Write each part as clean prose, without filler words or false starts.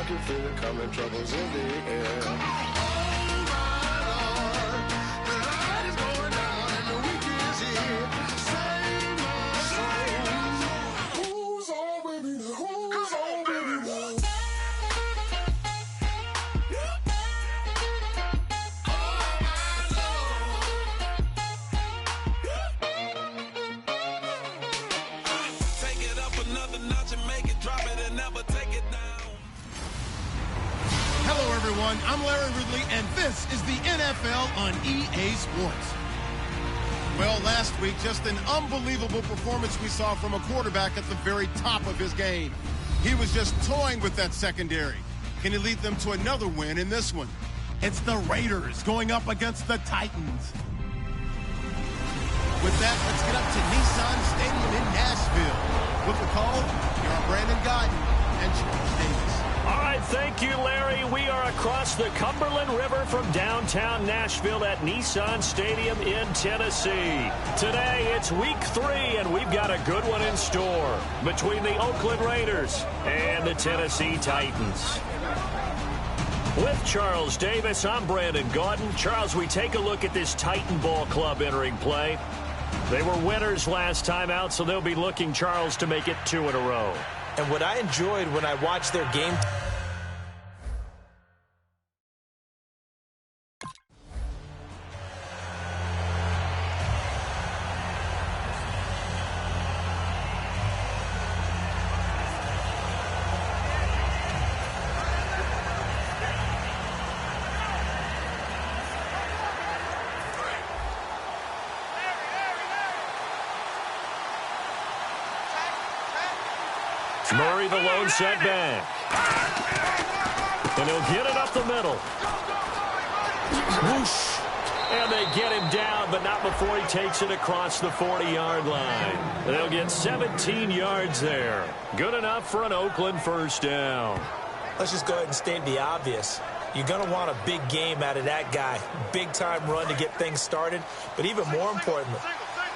can feel it coming, troubles in the air. Oh my Lord, the light is going down and the weekend is here. Save my soul. Who's on with me now? Who's on with me now? Hello, everyone. I'm Larry Ridley, and this is the NFL on EA Sports. Well, last week, just an unbelievable performance we saw from a quarterback at the very top of his game. He was just toying with that secondary. Can he lead them to another win in this one? It's the Raiders going up against the Titans. With that, let's get up to Nissan Stadium in Nashville. With the call, here are Brandon Guyton and Charles Davis. All right, thank you, Larry. We are across the Cumberland River from downtown Nashville at Nissan Stadium in Tennessee. Today, it's week 3, and we've got a good one in store between the Oakland Raiders and the Tennessee Titans. With Charles Davis, I'm Brandon Guyton. Charles, we take a look at this Titan Ball Club entering play. They were winners last time out, so they'll be looking, Charles, to make it 2 in a row. And what I enjoyed when I watched their game... Murray, the lone setback. And he'll get it up the middle. Whoosh. And they get him down, but not before he takes it across the 40-yard line. They'll get 17 yards there. Good enough for an Oakland first down. Let's just go ahead and state the obvious. You're going to want a big game out of that guy. Big-time run to get things started. But even more importantly,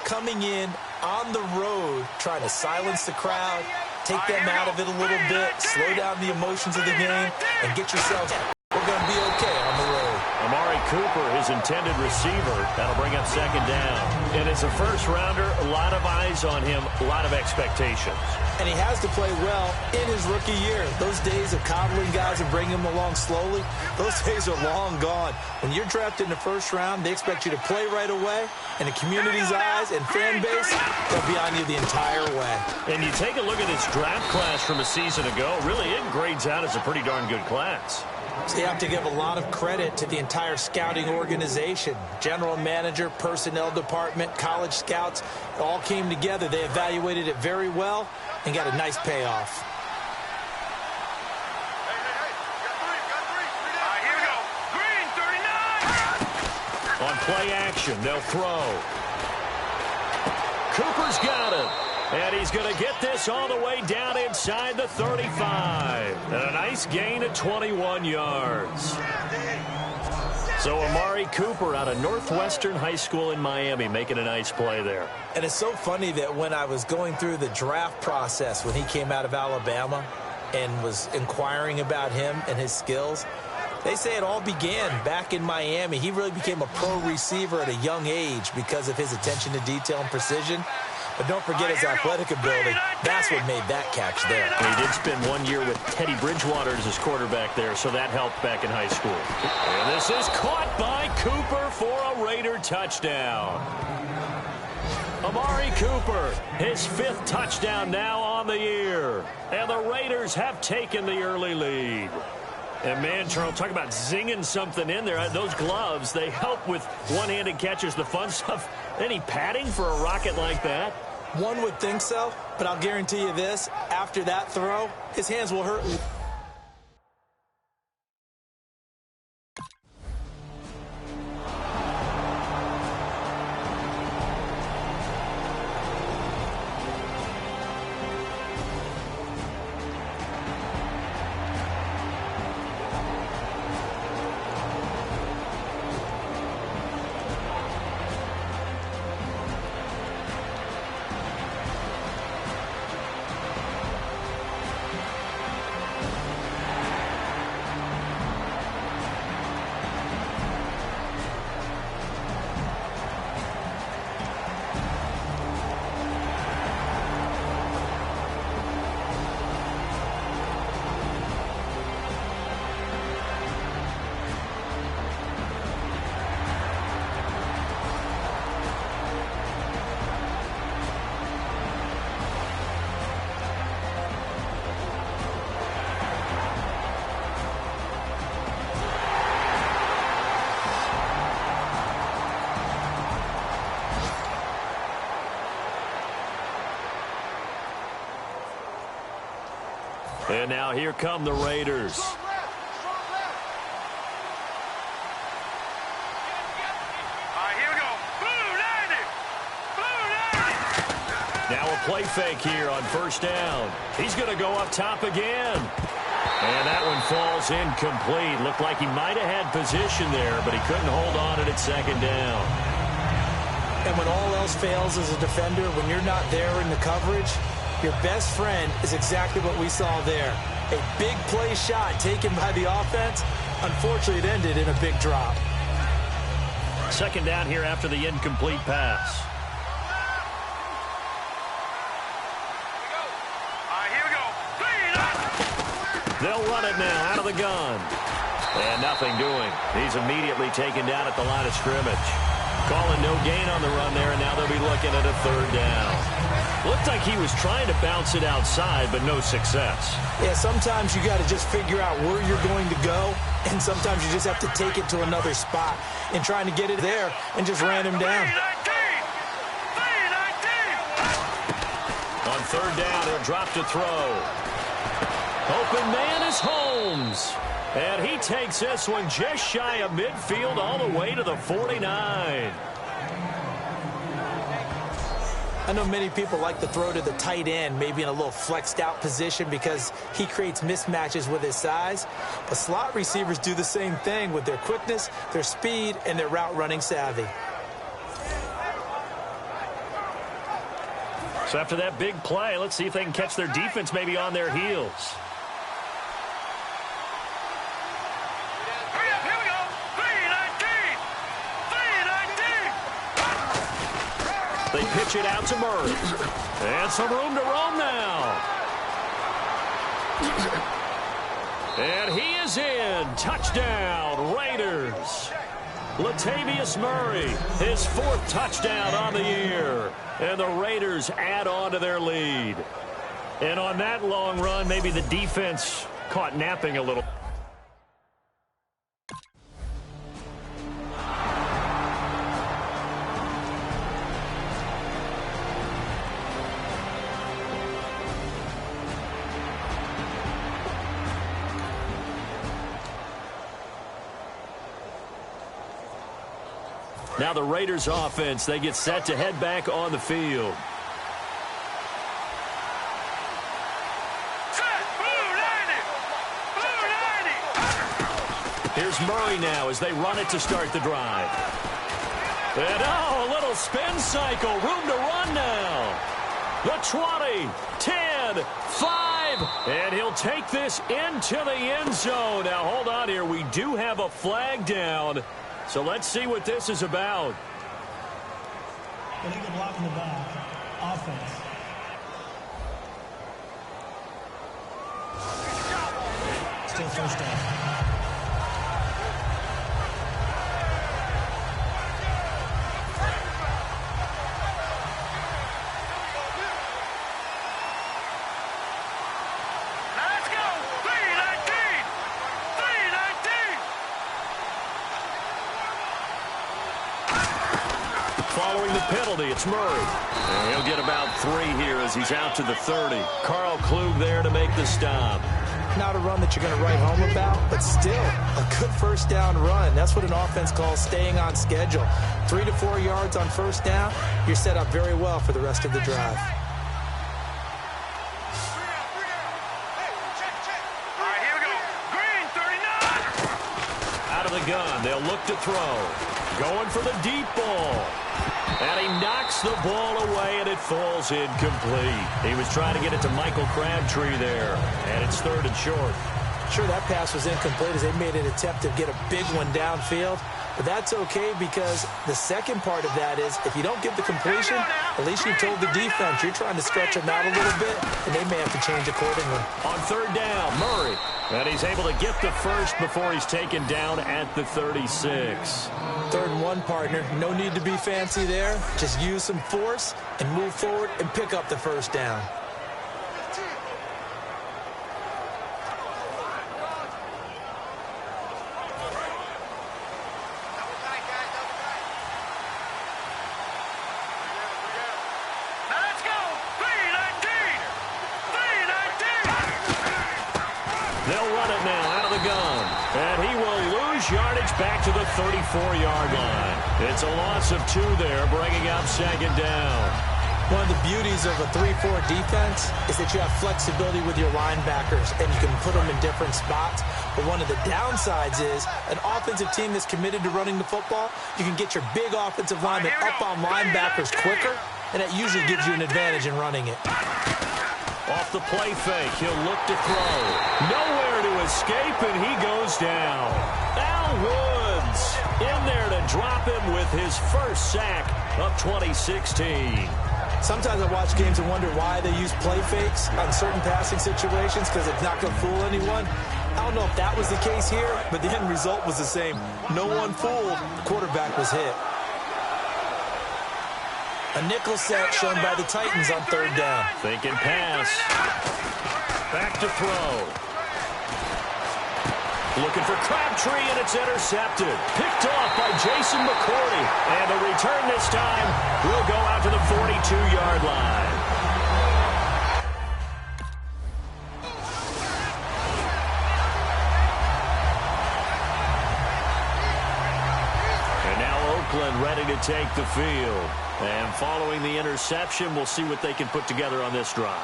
coming in on the road, trying to silence the crowd, take them out of it a little bit, slow down the emotions of the game, and get yourselves, we're going to be okay on the road. Amari Cooper, his intended receiver. That'll bring up second down. And as a first-rounder, a lot of eyes on him, a lot of expectations. And he has to play well in his rookie year. Those days of coddling guys and bringing them along slowly, those days are long gone. When you're drafted in the first round, they expect you to play right away. And the community's eyes and fan base, they'll be on you the entire way. And you take a look at this draft class from a season ago, really it grades out as a pretty darn good class. So you have to give a lot of credit to the entire scouting organization. General manager, personnel department, college scouts, all came together. They evaluated it very well and got a nice payoff. Here we go. Green, 39. On play action, they'll throw. Cooper's got it. And he's going to get this all the way down inside the 35. And a nice gain of 21 yards. So Amari Cooper out of Northwestern High School in Miami making a nice play there. And it's so funny that when I was going through the draft process when he came out of Alabama and was inquiring about him and his skills, they say it all began back in Miami. He really became a pro receiver at a young age because of his attention to detail and precision. But don't forget his athletic ability. That's what made that catch there. He did spend 1 year with Teddy Bridgewater as his quarterback there, so that helped back in high school. And this is caught by Cooper for a Raider touchdown. Amari Cooper, his 5th touchdown now on the year. And the Raiders have taken the early lead. And, man, Charles, talk about zinging something in there. Those gloves, they help with one-handed catches, the fun stuff. Any padding for a rocket like that? One would think so, but I'll guarantee you this. After that throw, his hands will hurt. And now here come the Raiders. Now a play fake here on first down. He's going to go up top again. And that one falls incomplete. Looked like he might have had position there, but he couldn't hold on at second down. And when all else fails as a defender, when you're not there in the coverage, your best friend is exactly what we saw there. A big play shot taken by the offense. Unfortunately, it ended in a big drop. Second down here after the incomplete pass. They'll run it now out of the gun. And nothing doing. He's immediately taken down at the line of scrimmage. Calling no gain on the run there, and now they'll be looking at a third down. Looked like he was trying to bounce it outside, but no success. Yeah, sometimes you got to just figure out where you're going to go, and sometimes you just have to take it to another spot. And trying to get it there and just ran him down. On third down, he'll drop to throw. Open man is Holmes. And he takes this one just shy of midfield all the way to the 49. I know many people like to throw to the tight end, maybe in a little flexed out position because he creates mismatches with his size. But slot receivers do the same thing with their quickness, their speed, and their route running savvy. So after that big play, let's see if they can catch their defense maybe on their heels. They pitch it out to Murray. And some room to roam now. And he is in. Touchdown, Raiders. Latavius Murray, his fourth touchdown on the year. And the Raiders add on to their lead. And on that long run, maybe the defense caught napping a little. Now the Raiders offense, they get set to head back on the field. Here's Murray now as they run it to start the drive. And oh, a little spin cycle, room to run now. The 20, 10, 5, and he'll take this into the end zone. Now hold on here, we do have a flag down. So let's see what this is about. Illegal block in the back. Offense. Still first down. Following the penalty, it's Murray. And he'll get about 3 here as he's out to the 30. Carl Klug there to make the stop. Not a run that you're going to write home about, but still a good first down run. That's what an offense calls staying on schedule. 3 to 4 yards on first down, you're set up very well for the rest of the drive. Out of the gun, they'll look to throw. Going for the deep ball. And he knocks the ball away, and it falls incomplete. He was trying to get it to Michael Crabtree there, and it's 3rd and short. Sure, that pass was incomplete as they made an attempt to get a big one downfield. But that's okay because the second part of that is if you don't get the completion, at least you told the defense you're trying to stretch them out a little bit, and they may have to change accordingly. On third down, Murray. And he's able to get the first before he's taken down at the 36. 3rd and 1, partner. No need to be fancy there. Just use some force and move forward and pick up the first down. And he will lose yardage back to the 34-yard line. It's a loss of 2 there, bringing up second down. One of the beauties of a 3-4 defense is that you have flexibility with your linebackers, and you can put them in different spots. But one of the downsides is an offensive team that's committed to running the football, you can get your big offensive linemen up on linebackers quicker, and that usually gives you an advantage in running it. Off the play fake, he'll look to throw. Nowhere to escape, and he goes down. Al Woods in there to drop him with his first sack of 2016. Sometimes I watch games and wonder why they use play fakes on certain passing situations because it's not going to fool anyone. I don't know if that was the case here, but the end result was the same. No one fooled. The quarterback was hit. A nickel set shown by the Titans on 3rd down. Thinking pass. Back to throw. Looking for Crabtree, and it's intercepted. Picked off by Jason McCourty. And the return this time will go out to the 42-yard line. And now Oakland ready to take the field. And following the interception, we'll see what they can put together on this drive.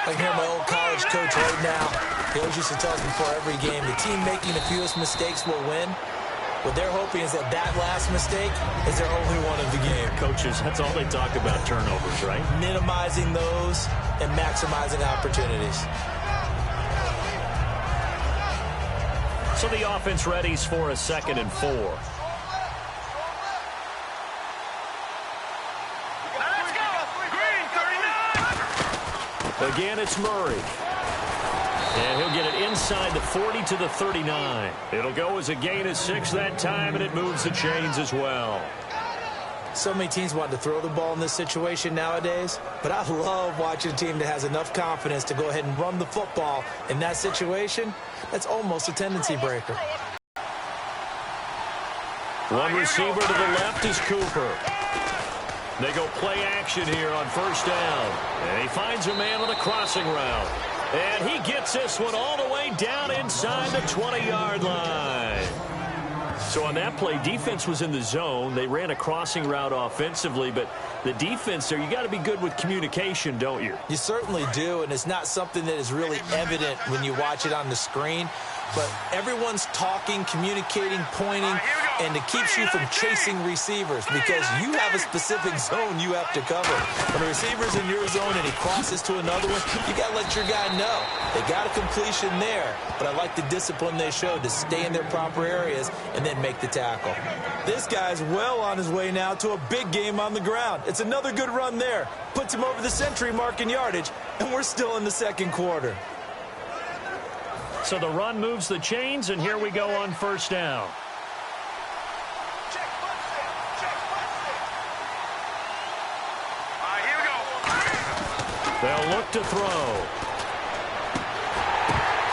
I can hear my old college coach right now. He always used to tell us before every game, the team making the fewest mistakes will win. What they're hoping is that last mistake is their only one of the game. Coaches, that's all they talk about, turnovers, right? Minimizing those and maximizing opportunities. So the offense readies for a 2nd and 4. Again, it's Murray. And he'll get it inside the 40 to the 39. It'll go as a gain of 6 that time, and it moves the chains as well. So many teams want to throw the ball in this situation nowadays, but I love watching a team that has enough confidence to go ahead and run the football in that situation. That's almost a tendency breaker. One receiver to the left is Cooper. They go play action here on 1st down. And he finds a man on the crossing route. And he gets this one all the way down inside the 20-yard line. So on that play, defense was in the zone. They ran a crossing route offensively, but the defense there, you got to be good with communication, don't you? You certainly do, and it's not something that is really evident when you watch it on the screen. But everyone's talking, communicating, pointing, and it keeps you from chasing receivers because you have a specific zone you have to cover. When the receiver's in your zone and he crosses to another one, you got to let your guy know. They got a completion there, but I like the discipline they showed to stay in their proper areas and then make the tackle. This guy's well on his way now to a big game on the ground. It's another good run there. Puts him over the century mark in yardage, and we're still in the 2nd quarter. So the run moves the chains, and here we go on 1st down. Here we go. They'll look to throw.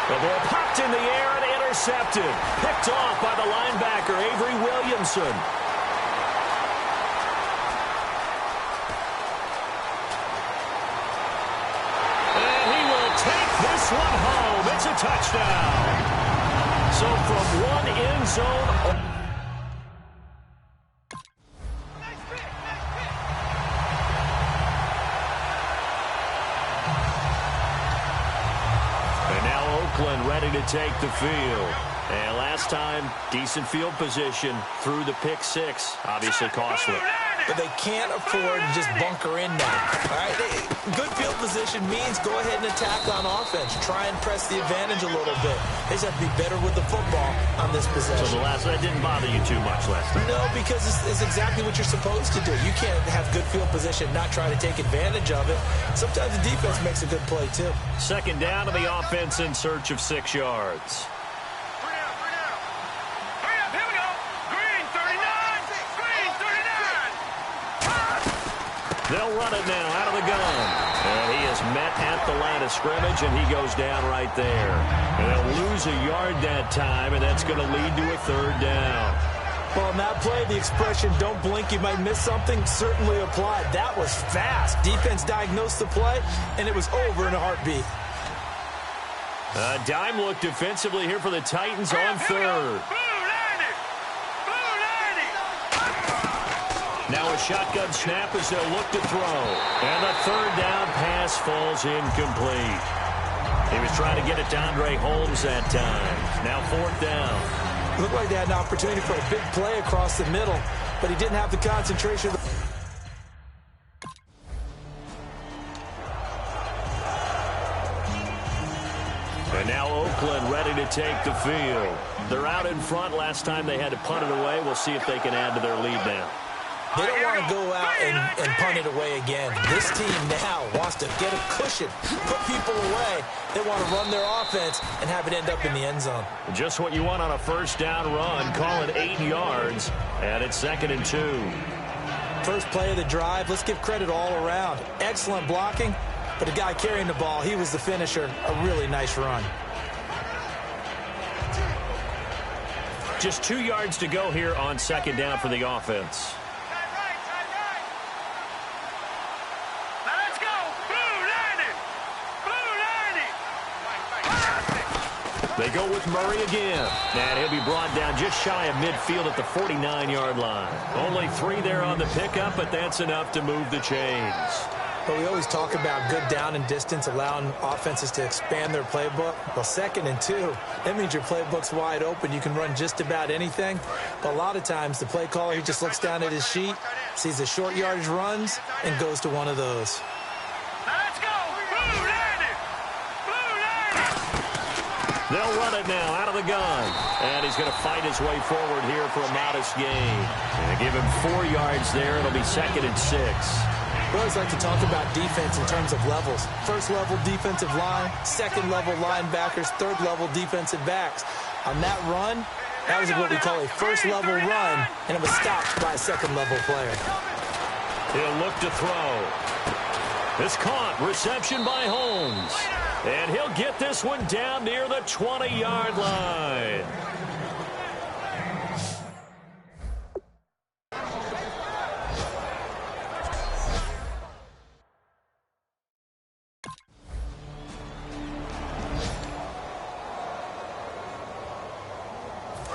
The ball popped in the air and intercepted. Picked off by the linebacker, Avery Williamson. And he will take this one home. It's a touchdown. So from one end zone. Oakland ready to take the field. And last time, decent field position through the pick 6. Obviously costly. But they can't afford to just bunker in now. All right? Good field position means go ahead and attack on offense. Try and press the advantage a little bit. They just have to be better with the football on this possession. So that didn't bother you too much last time? No, because it's exactly what you're supposed to do. You can't have good field position, not try to take advantage of it. Sometimes the defense makes a good play, too. 2nd down to the offense in search of 6 yards. They'll run it now out of the gun. And he is met at the line of scrimmage, and he goes down right there. And they'll lose a yard that time, and that's going to lead to a 3rd down. Well, in that play, the expression, don't blink, you might miss something, certainly applied. That was fast. Defense diagnosed the play, and it was over in a heartbeat. A dime look defensively here for the Titans on third. Now a shotgun snap as they'll look to throw. And the third down pass falls incomplete. He was trying to get it to Andre Holmes that time. Now fourth down. Looked like they had an opportunity for a big play across the middle, but he didn't have the concentration. And now Oakland ready to take the field. They're out in front. Last time they had to punt it away. We'll see if they can add to their lead now. They don't want to go out and punt it away again. This team now wants to get a cushion, put people away. They want to run their offense and have it end up in the end zone. Just what you want on a first down run. Call it 8 yards, and it's 2nd and 2. First play of the drive, let's give credit all around. Excellent blocking, but the guy carrying the ball, he was the finisher. A really nice run. Just 2 yards to go here on 2nd down for the offense. They go with Murray again. And he'll be brought down just shy of midfield at the 49-yard line. Only 3 there on the pickup, but that's enough to move the chains. But we always talk about good down and distance, allowing offenses to expand their playbook. Well, 2nd and 2, that means your playbook's wide open. You can run just about anything. But a lot of times, the play caller, he just looks down at his sheet, sees the short yardage runs, and goes to one of those. They'll run it now out of the gun. And he's going to fight his way forward here for a modest gain. And give him 4 yards there. It'll be 2nd and 6. We always like to talk about defense in terms of levels. First level defensive line, second level linebackers, third level defensive backs. On that run, that was what we call a first level run, and it was stopped by a second level player. He'll look to throw. It's caught. Reception by Holmes. And he'll get this one down near the 20-yard line.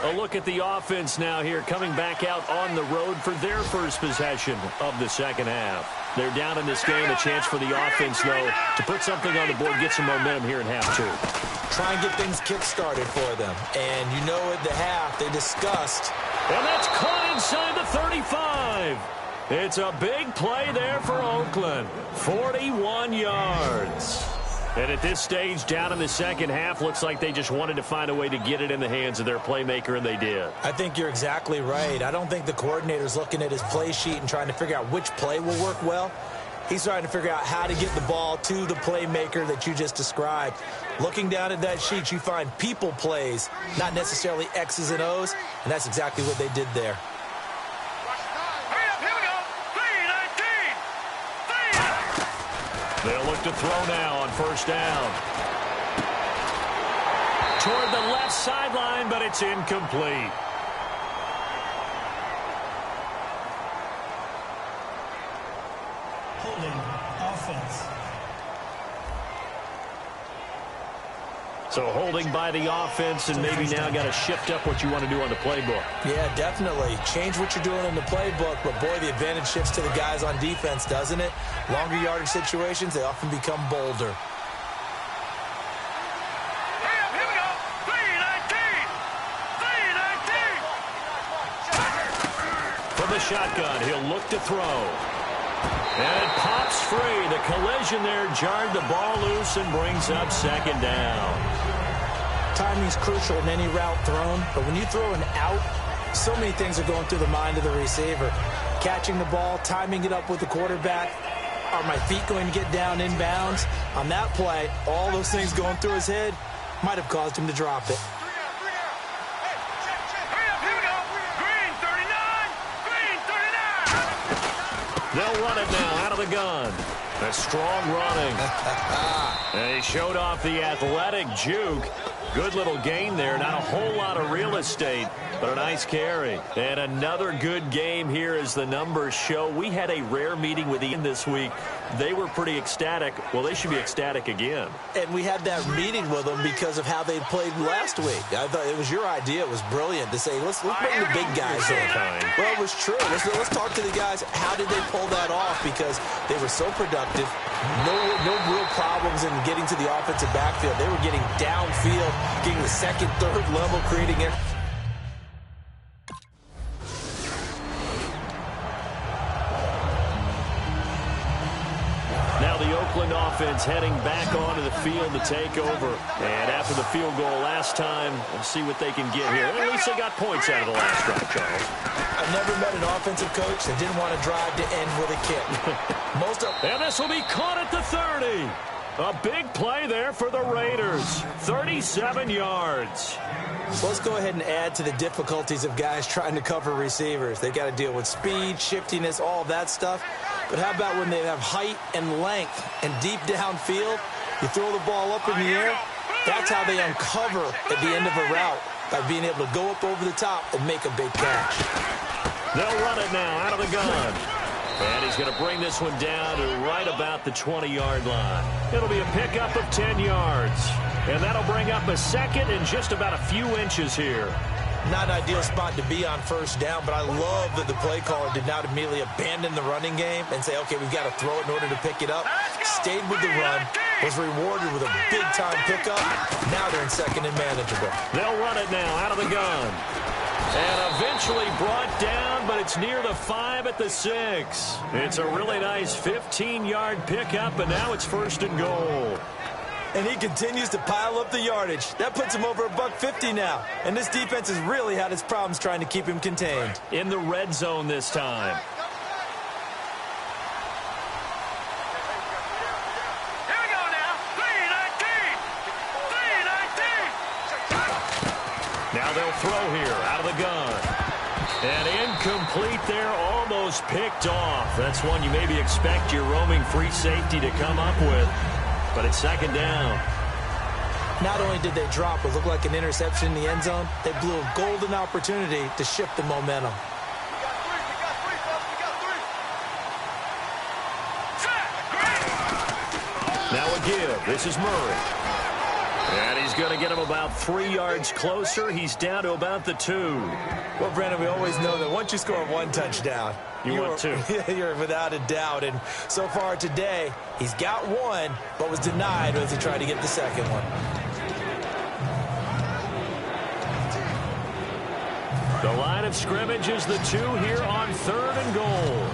A look at the offense now here, coming back out on the road for their first possession of the second half. They're down in this game. A chance for the offense, though, to put something on the board, get some momentum here in half 2. Try and get things kick-started for them. And you know at the half, they discussed. And that's caught inside the 35. It's a big play there for Oakland. 41 yards. And at this stage, down in the second half, looks like they just wanted to find a way to get it in the hands of their playmaker, and they did. I think you're exactly right. I don't think the coordinator's looking at his play sheet and trying to figure out which play will work well. He's trying to figure out how to get the ball to the playmaker that you just described. Looking down at that sheet, you find people plays, not necessarily X's and O's, and that's exactly what they did there. They'll look to throw now on first down. Toward the left sideline, but it's incomplete. Holding offense. So holding by the offense, and maybe now got to shift up what you want to do on the playbook. Yeah, definitely. Change what you're doing in the playbook, but boy, the advantage shifts to the guys on defense, doesn't it? Longer yardage situations, they often become bolder. From the shotgun, he'll look to throw. And it pops free. The collision there jarred the ball loose and brings up second down. Timing's crucial in any route thrown, but when you throw an out, so many things are going through the mind of the receiver. Catching the ball, timing it up with the quarterback. Are my feet going to get down inbounds? On that play, all those things going through his head might have caused him to drop it. They'll run it now out of the gun. A strong running. And he showed off the athletic juke. Good little gain there. Not a whole lot of real estate, but a nice carry. And another good game here as the numbers show. We had a rare meeting with Ian this week. They were pretty ecstatic. Well, they should be ecstatic again. And we had that meeting with them because of how they played last week. I thought it was your idea. It was brilliant to say, let's bring the big guys in. Well, it was true. Let's talk to the guys. How did they pull that off? Because they were so productive. No real problems in getting to the offensive backfield. They were getting downfield, getting the second, third level, creating it. Now the Oakland offense heading back onto the field to take over. And after the field goal last time, we'll see what they can get here. At least they got points out of the last drive, Charles. I've never met an offensive coach that didn't want to drive to end with a kick. And this will be caught at the 30. A big play there for the Raiders. 37 yards. So let's go ahead and add to the difficulties of guys trying to cover receivers. They got to deal with speed, shiftiness, all of that stuff. But how about when they have height and length and deep downfield? You throw the ball up in the air. That's how they uncover at the end of a route, by being able to go up over the top and make a big catch. They'll run it now out of the gun. And he's going to bring this one down to right about the 20-yard line. It'll be a pickup of 10 yards. And that'll bring up a second and just about a few inches here. Not an ideal spot to be on first down, but I love that the play caller did not immediately abandon the running game and say, okay, we've got to throw it in order to pick it up. Stayed with the run, was rewarded with a big-time pickup. Now they're in second and manageable. They'll run it now out of the gun. And eventually brought down, but it's near the 5 at the 6. It's a really nice 15-yard pickup, and now it's first and goal. And he continues to pile up the yardage. That puts him over $150 now. And this defense has really had its problems trying to keep him contained. In the red zone this time. Here we go now. 3-19. Now they'll throw here out of the gun. And incomplete there, almost picked off. That's one you maybe expect your roaming free safety to come up with. But it's second down. Not only did they drop what looked like an interception in the end zone, they blew a golden opportunity to shift the momentum. Now a give. This is Murray. And he's going to get him about 3 yards closer. He's down to about the 2. Well, Brandon, we always know that once you score one touchdown, you want two. You're without a doubt. And so far today, he's got one, but was denied as he tried to get the second one. The line of scrimmage is the 2 here on 3rd and goal.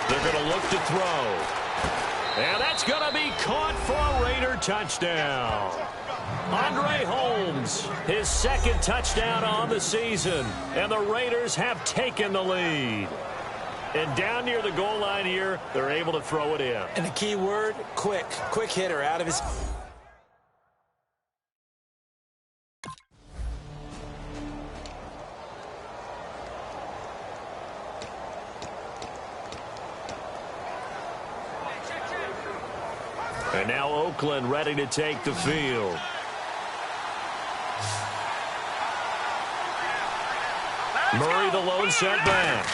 They're going to look to throw. And that's going to be caught for a Raider touchdown. Andre Holmes, his second touchdown on the season. And the Raiders have taken the lead. And down near the goal line here, they're able to throw it in. And the key word, quick. Quick hitter out of his... And now Oakland ready to take the field. Murray the lone setback.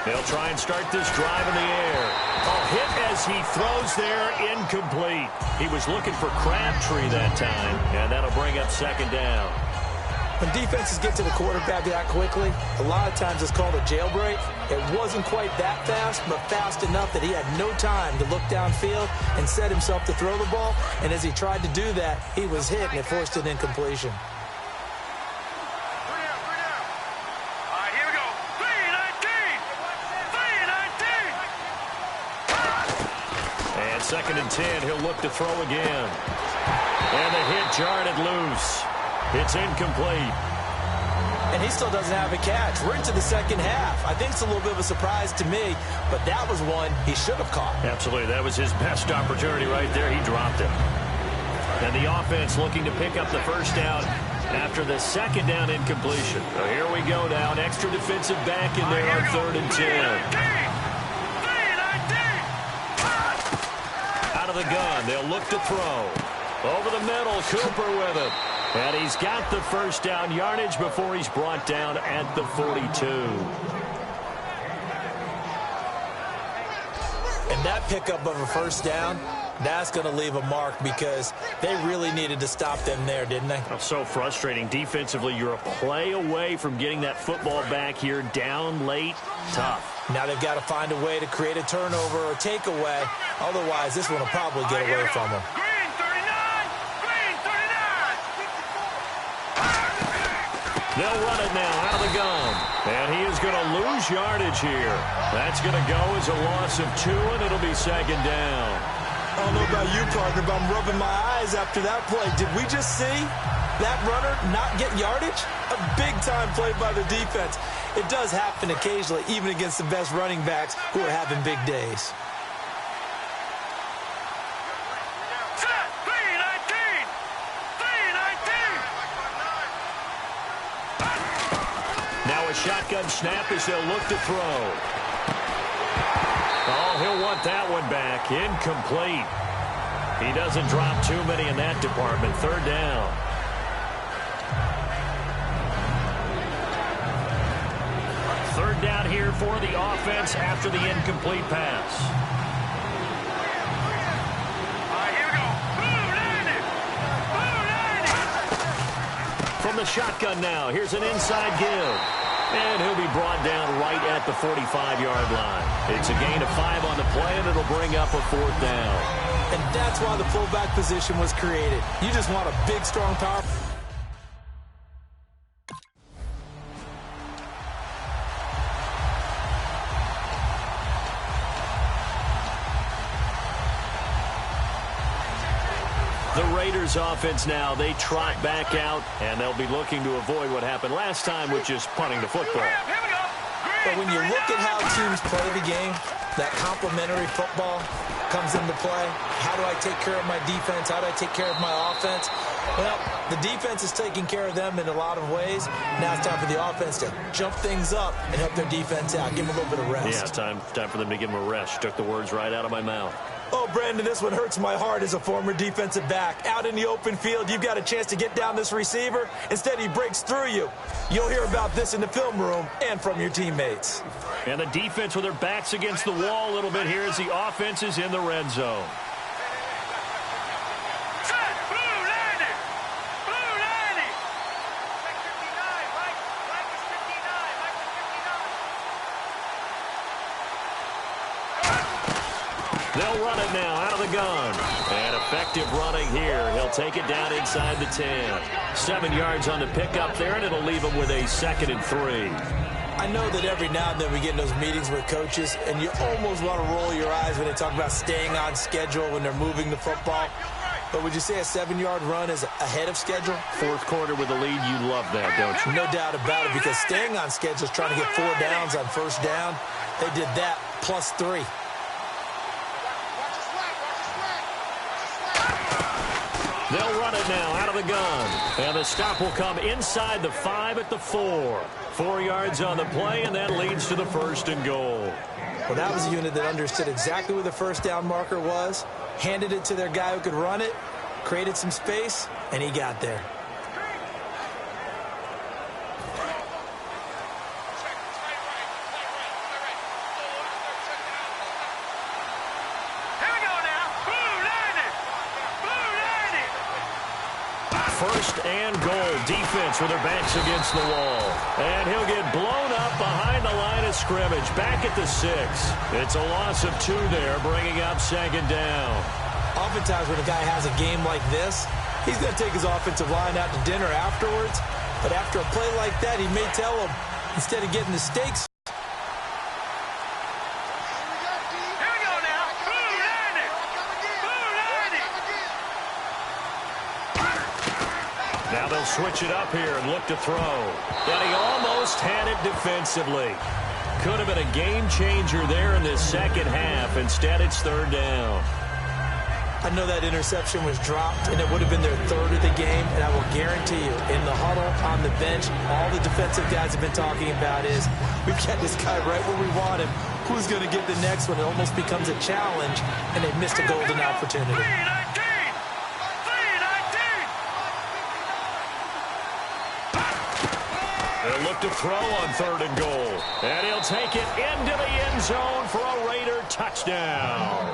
They'll try and start this drive in the air. A hit as he throws there, incomplete. He was looking for Crabtree that time, and that'll bring up second down. When defenses get to the quarterback that quickly, a lot of times it's called a jailbreak. It wasn't quite that fast, but fast enough that he had no time to look downfield and set himself to throw the ball. And as he tried to do that, he was hit, and it forced an incompletion. Second and 10, he'll look to throw again. And the hit jarred it loose. It's incomplete. And he still doesn't have a catch. We're into the second half. I think it's a little bit of a surprise to me, but that was one he should have caught. Absolutely. That was his best opportunity right there. He dropped it. And the offense looking to pick up the first down after the second down incompletion. So here we go now. An extra defensive back in there on 3rd and 10. of the gun. They'll look to throw. Over the middle, Cooper with it. And he's got the first down yardage before he's brought down at the 42. And that pickup of a first down, that's going to leave a mark because they really needed to stop them there, didn't they? Oh, so frustrating. Defensively, you're a play away from getting that football back here down late. Tough. Now they've got to find a way to create a turnover or takeaway. Otherwise, this one will probably get away from them. Green 39! Green 39! They'll run it now out of the gun. And he is going to lose yardage here. That's going to go as a loss of 2, and it'll be second down. I don't know about you, partner, but I'm rubbing my eyes after that play. Did we just see that runner not get yardage? A big-time play by the defense. It does happen occasionally, even against the best running backs who are having big days. Set! 319! 319! Now a shotgun snap as they'll look to throw. Oh, he'll want that one back. Incomplete. He doesn't drop too many in that department. Third down. Third down here for the offense after the incomplete pass. All right, here we go. Blue 90! Blue 90! From the shotgun now, here's an inside give. And he'll be brought down right at the 45-yard line. It's a gain of 5 on the play, and it'll bring up a fourth down. And that's why the fullback position was created. You just want a big, strong, power. The Raiders offense now, they trot back out, and they'll be looking to avoid what happened last time, which is punting the football. Here we go. But when you look at how teams play the game, that complementary football comes into play. How do I take care of my defense? How do I take care of my offense? Well, the defense is taking care of them in a lot of ways. Now it's time for the offense to jump things up and help their defense out. Give them a little bit of rest. Yeah, time for them to give them a rest. Took the words right out of my mouth. Oh, Brandon, this one hurts my heart as a former defensive back. Out in the open field, you've got a chance to get down this receiver. Instead, he breaks through you. You'll hear about this in the film room and from your teammates. And the defense with their backs against the wall a little bit here as the offense is in the red zone. Set! Blue 90! Blue 90! Mike 59, Mike. Mike is 59. Mike is 59. They'll run it now out of the gun. And effective running here. He'll take it down inside the 10. 7 yards on the pickup there, and it'll leave him with a 2nd and 3. I know that every now and then we get in those meetings with coaches, and you almost want to roll your eyes when they talk about staying on schedule when they're moving the football. But would you say a 7-yard run is ahead of schedule? Fourth quarter with the lead, you love that, don't you? No doubt about it, because staying on schedule is trying to get 4 downs on first down. They did that plus 3. They'll run it now out of the gun. And the stop will come inside the 5 at the 4. 4 yards on the play, and that leads to the 1st and goal. Well, that was a unit that understood exactly where the first down marker was, handed it to their guy who could run it, created some space, and he got there. Here we go now. Blue 90! Blue 90! First and goal. Defense with their backs against the wall. And he'll get blown up behind the line of scrimmage. Back at the 6. It's a loss of 2 there, bringing up 2nd down. Oftentimes when a guy has a game like this, he's going to take his offensive line out to dinner afterwards. But after a play like that, he may tell him, instead of getting the steaks. Here we go now. Blue 90! Blue 90! Now they'll switch it up here and look to throw. And he almost had it defensively. Could have been a game changer there in this second half. Instead, it's 3rd down. I know that interception was dropped, and it would have been their 3rd of the game, and I will guarantee you, in the huddle, on the bench, all the defensive guys have been talking about is, we've got this guy right where we want him. Who's going to get the next one? It almost becomes a challenge, and they missed a golden opportunity. 319! They'll look to throw on 3rd and goal. And he'll take it into the end zone for a Raider touchdown.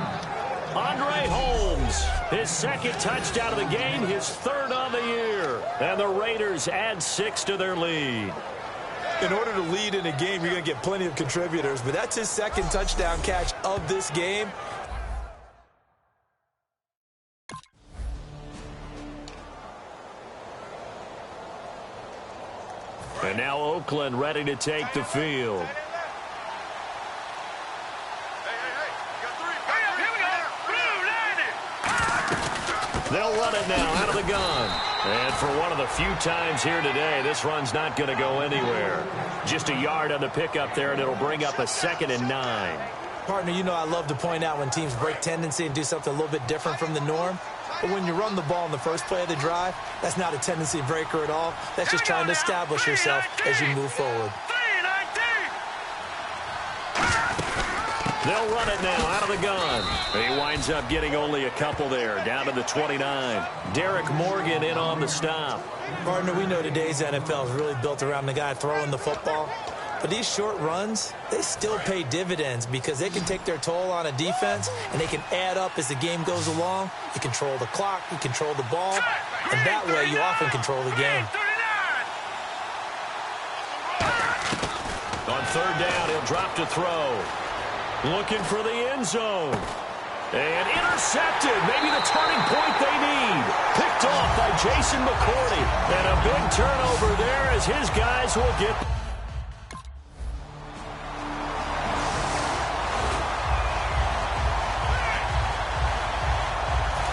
Andre Holmes, his 2nd touchdown of the game, his 3rd on the year. And the Raiders add 6 to their lead. In order to lead in a game, you're going to get plenty of contributors, but that's his 2nd touchdown catch of this game. And now Oakland ready to take the field. They'll run it now out of the gun. And for one of the few times here today, this run's not going to go anywhere. Just a yard on the pickup there, and it'll bring up a 2nd and 9. Partner, you know I love to point out when teams break tendency and do something a little bit different from the norm. But when you run the ball in the first play of the drive, that's not a tendency breaker at all. That's just trying to establish yourself as you move forward. They'll run it now out of the gun. He winds up getting only a couple there, down to the 29. Derek Morgan in on the stop. Partner, we know today's NFL is really built around the guy throwing the football. But these short runs, they still pay dividends because they can take their toll on a defense and they can add up as the game goes along. You control the clock, you control the ball, and that way you often control the game. On 3rd down, he'll drop to throw. Looking for the end zone. And intercepted. Maybe the turning point they need. Picked off by Jason McCourty. And a big turnover there as his guys will get...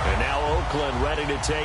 And now Oakland ready to take